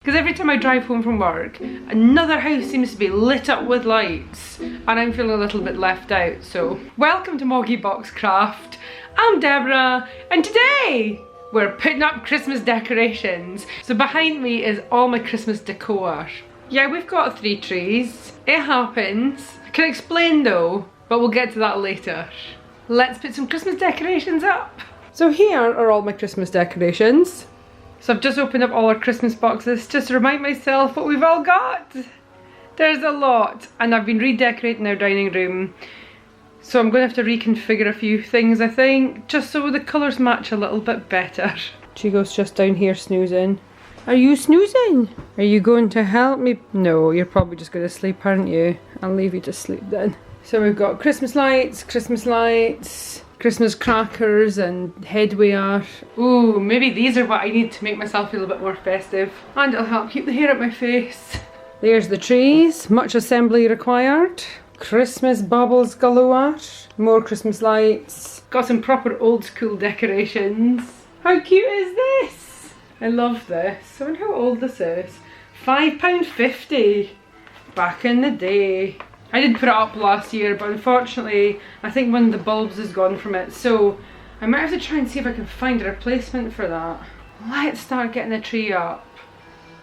because every time I drive home from work, another house seems to be lit up with lights and I'm feeling a little bit left out. So welcome to MoggyBoxCraft. I'm Deborah and today we're putting up Christmas decorations. So behind me is all my Christmas decor. Yeah, we've got 3 trees. It happens. I can explain though, but we'll get to that later. Let's put some Christmas decorations up. So here are all my Christmas decorations. So I've just opened up all our Christmas boxes just to remind myself what we've all got. There's a lot, and I've been redecorating our dining room. So I'm going to have to reconfigure a few things, I think, just so the colours match a little bit better. Chico's just down here snoozing. Are you snoozing? Are you going to help me? No, you're probably just going to sleep, aren't you? I'll leave you to sleep then. So we've got Christmas lights, Christmas crackers and headwear. Ooh, maybe these are what I need to make myself feel a bit more festive. And it'll help keep the hair out my face. There's the trees, much assembly required. Christmas baubles galore. More Christmas lights. Got some proper old school decorations. How cute is this? I love this. I wonder how old this is. £5.50. Back in the day. I did put it up last year, but unfortunately I think one of the bulbs is gone from it, so I might have to try and see if I can find a replacement for that. Let's start getting the tree up,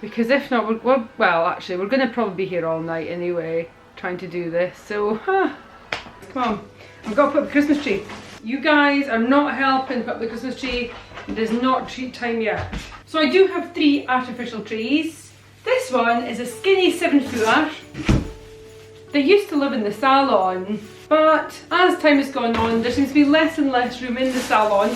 because if not, well actually we're going to probably be here all night anyway trying to do this, so come on, I've got to put up the Christmas tree. You guys are not helping put up the Christmas tree. It is not treat time yet. So I do have 3 artificial trees. This one is a skinny 7-footer. They used to live in the salon, but as time has gone on, there seems to be less and less room in the salon.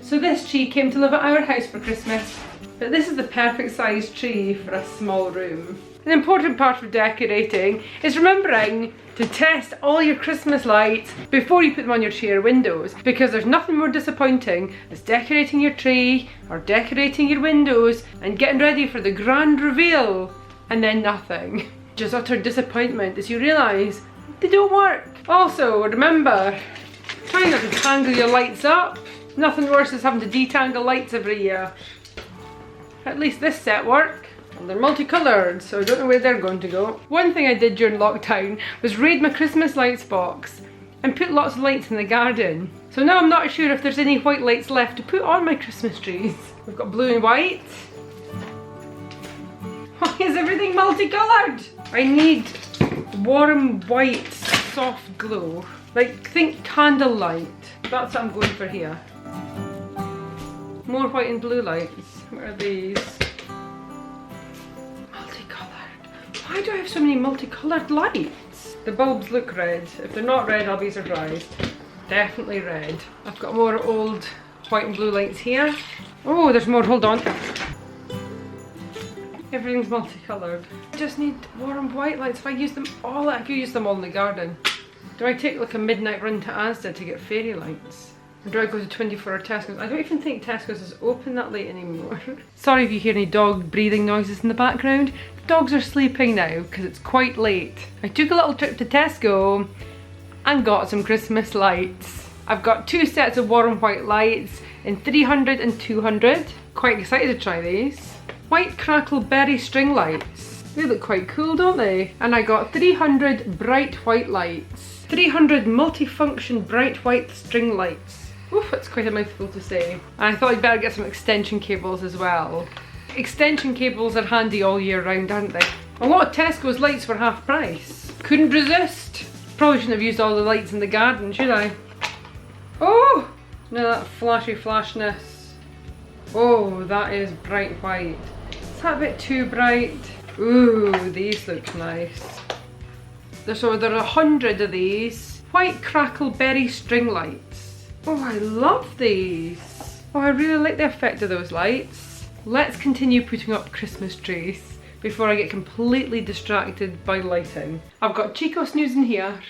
So this tree came to live at our house for Christmas. But this is the perfect size tree for a small room. An important part of decorating is remembering to test all your Christmas lights before you put them on your chair windows, because there's nothing more disappointing as decorating your tree or decorating your windows and getting ready for the grand reveal and then nothing. Just utter disappointment as you realise they don't work. Also, remember, try not to tangle your lights up. Nothing worse is having to detangle lights every year. At least this set work. And they're multicoloured, so I don't know where they're going to go. One thing I did during lockdown was raid my Christmas lights box and put lots of lights in the garden. So now I'm not sure if there's any white lights left to put on my Christmas trees. We've got blue and white. Why is everything multicoloured? I need warm white soft glow. Like, think candlelight. That's what I'm going for here. More white and blue lights. What are these? Multicoloured. Why do I have so many multicoloured lights? The bulbs look red. If they're not red, I'll be surprised. Definitely red. I've got more old white and blue lights here. Oh, there's more, hold on. Everything's multicoloured. I just need warm white lights. If I use them all, I could use them all in the garden. Do I take like a midnight run to Asda to get fairy lights? Or do I go to 24-hour Tesco's? I don't even think Tesco's is open that late anymore. Sorry if you hear any dog breathing noises in the background. The dogs are sleeping now because it's quite late. I took a little trip to Tesco and got some Christmas lights. I've got 2 sets of warm white lights in 300 and 200. Quite excited to try these. White crackle berry string lights. They look quite cool, don't they? And I got 300 bright white lights. 300 multifunction bright white string lights. Oof, that's quite a mouthful to say. And I thought I'd better get some extension cables as well. Extension cables are handy all year round, aren't they? A lot of Tesco's lights were half price. Couldn't resist. Probably shouldn't have used all the lights in the garden, should I? Oh! No, that flashy flashness. Oh, that is bright white. Is that a bit too bright? Ooh, these look nice. So there are 100 of these. White crackle berry string lights. Oh, I love these. Oh, I really like the effect of those lights. Let's continue putting up Christmas trees before I get completely distracted by lighting. I've got Chico snoozing here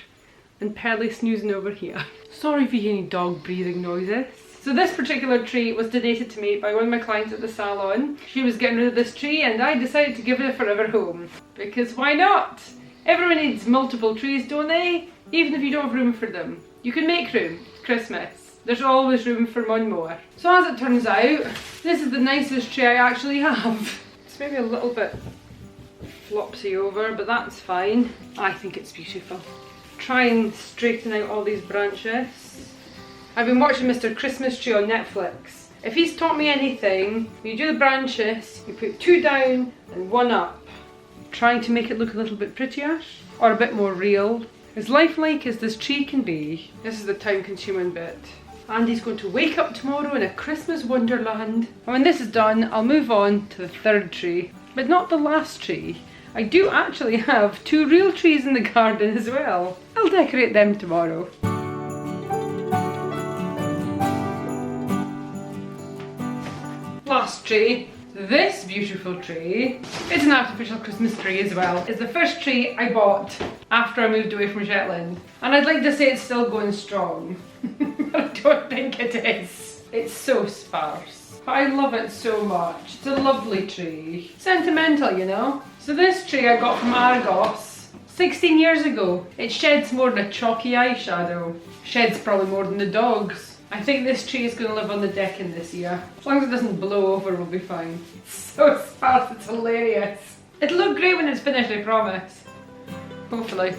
and Pelle snoozing over here. Sorry if you hear any dog breathing noises. So this particular tree was donated to me by one of my clients at the salon. She was getting rid of this tree and I decided to give it a forever home. Because why not? Everyone needs multiple trees, don't they? Even if you don't have room for them. You can make room. It's Christmas. There's always room for one more. So as it turns out, this is the nicest tree I actually have. It's It's maybe a little bit flopsy over, but that's fine. I think it's beautiful. Try and straighten out all these branches. I've been watching Mr. Christmas Tree on Netflix. If he's taught me anything, when you do the branches, you put 2 down and 1 up, trying to make it look a little bit prettier or a bit more real. As lifelike as this tree can be. This is the time-consuming bit. Andy's going to wake up tomorrow in a Christmas wonderland. And when this is done, I'll move on to the 3rd tree, but not the last tree. I do actually have 2 real trees in the garden as well. I'll decorate them tomorrow. Last tree. This beautiful tree is an artificial Christmas tree as well. It's the first tree I bought after I moved away from Shetland. And I'd like to say it's still going strong, but I don't think it is. It's so sparse. But I love it so much. It's a lovely tree. Sentimental, you know? So this tree I got from Argos 16 years ago. It sheds more than a chalky eyeshadow. Sheds probably more than the dogs. I think this tree is going to live on the decking this year. As long as it doesn't blow over, we'll be fine. It's so sparse, it's hilarious. It'll look great when it's finished, I promise. Hopefully.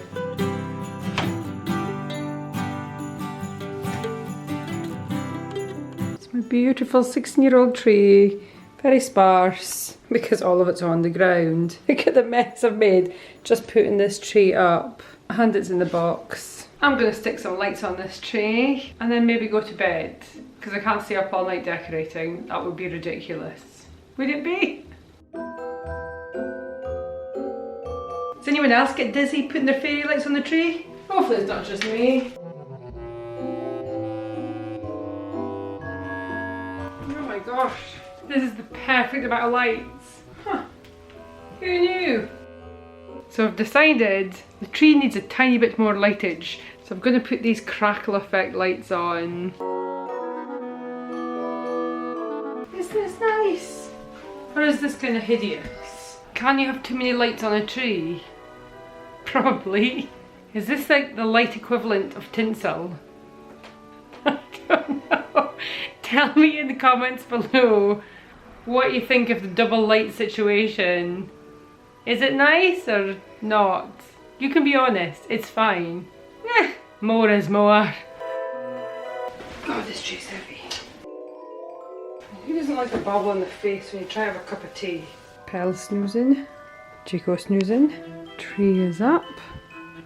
It's my beautiful 16-year-old tree. Very sparse, because all of it's on the ground. Look at the mess I've made just putting this tree up. And it's in the box. I'm going to stick some lights on this tree and then maybe go to bed because I can't stay up all night decorating. That would be ridiculous. Would it be? Does anyone else get dizzy putting their fairy lights on the tree? Hopefully it's not just me. Oh my gosh, this is the perfect amount of lights. Huh. Who knew? So I've decided the tree needs a tiny bit more lightage. So I'm going to put these crackle effect lights on. Is this nice? Or is this kind of hideous? Can you have too many lights on a tree? Probably. Is this like the light equivalent of tinsel? I don't know. Tell me in the comments below what you think of the double light situation. Is it nice or not? You can be honest, it's fine. More is more. God, this tree's heavy. Who doesn't like a bubble in the face when you try to have a cup of tea? Pelle snoozing, Chico snoozing, tree is up.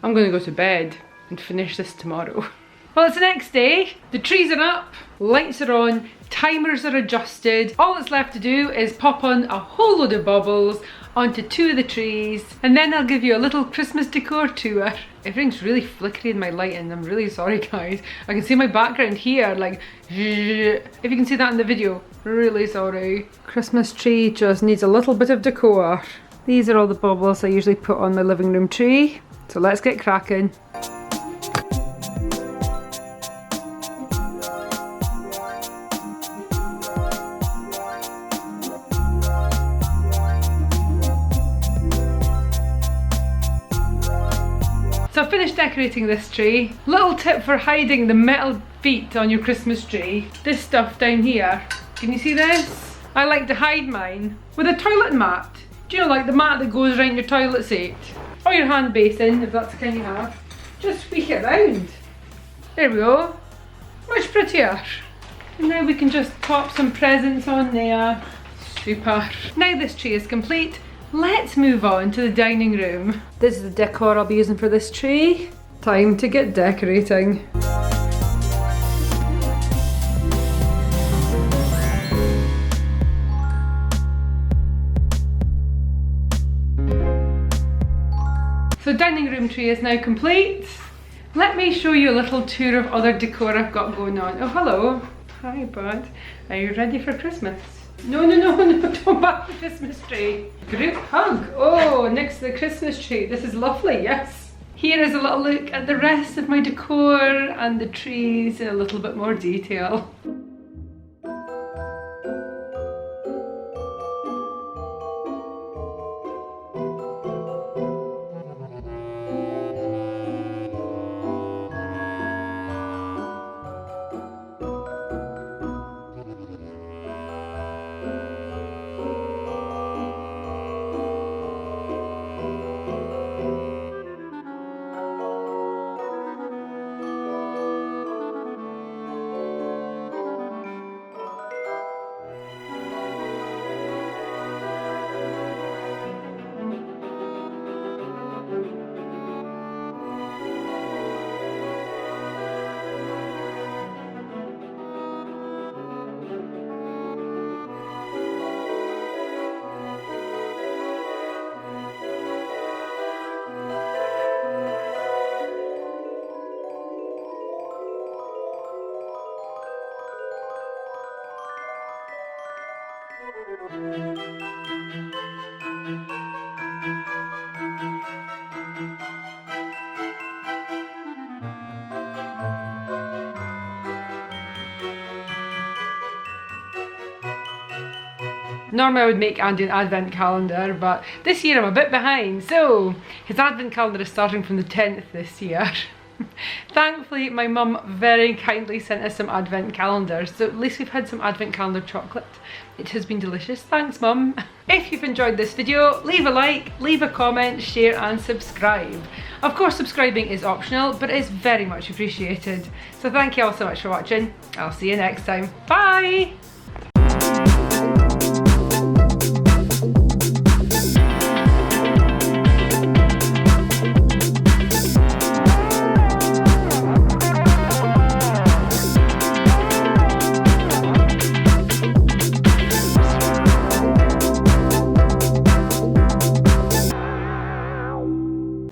I'm gonna go to bed and finish this tomorrow. Well, it's the next day, the trees are up, lights are on, timers are adjusted. All that's left to do is pop on a whole load of bubbles onto 2 of the trees, and then I'll give you a little Christmas decor tour. Everything's really flickery in my lighting, I'm really sorry guys. I can see my background here, like, if you can see that in the video, really sorry. Christmas tree just needs a little bit of decor. These are all the bubbles I usually put on my living room tree, so let's get cracking. So I've finished decorating this tree. Little tip for hiding the metal feet on your Christmas tree. This stuff down here. Can you see this? I like to hide mine with a toilet mat. Do you know, like the mat that goes around your toilet seat? Or your hand basin, if that's the kind you have. Just squeak it round. There we go. Much prettier. And now we can just pop some presents on there. Super. Now this tree is complete. Let's move on to the dining room. This is the decor I'll be using for this tree. Time to get decorating. So dining room tree is now complete. Let me show you a little tour of other decor I've got going on. Oh, hello. Hi, bud. Are you ready for Christmas? No, don't back the Christmas tree. Group hug. Oh, next to the Christmas tree. This is lovely, yes. Here is a little look at the rest of my decor and the trees in a little bit more detail. Normally I would make Andy an advent calendar, but this year I'm a bit behind, so his advent calendar is starting from the 10th this year. Thankfully my mum very kindly sent us some advent calendars, so at least we've had some advent calendar chocolate. It has been delicious, thanks mum. If you've enjoyed this video, leave a like, leave a comment, share and subscribe. Of course subscribing is optional, but it is very much appreciated. So thank you all so much for watching. I'll see you next time. Bye!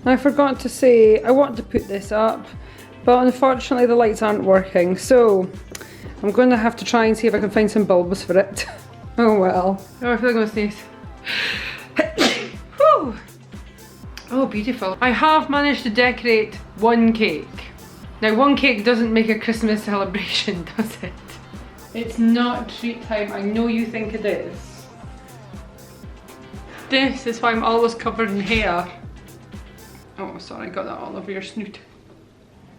I forgot to say, I want to put this up, but unfortunately the lights aren't working, so I'm going to have to try and see if I can find some bulbs for it. Oh well. Oh, I feel like I'm going to sneeze. Whew. Oh, beautiful. I have managed to decorate one cake. Now, one cake doesn't make a Christmas celebration, does it? It's not treat time, I know you think it is. This is why I'm always covered in hair. Oh, sorry, I got that all over your snoot.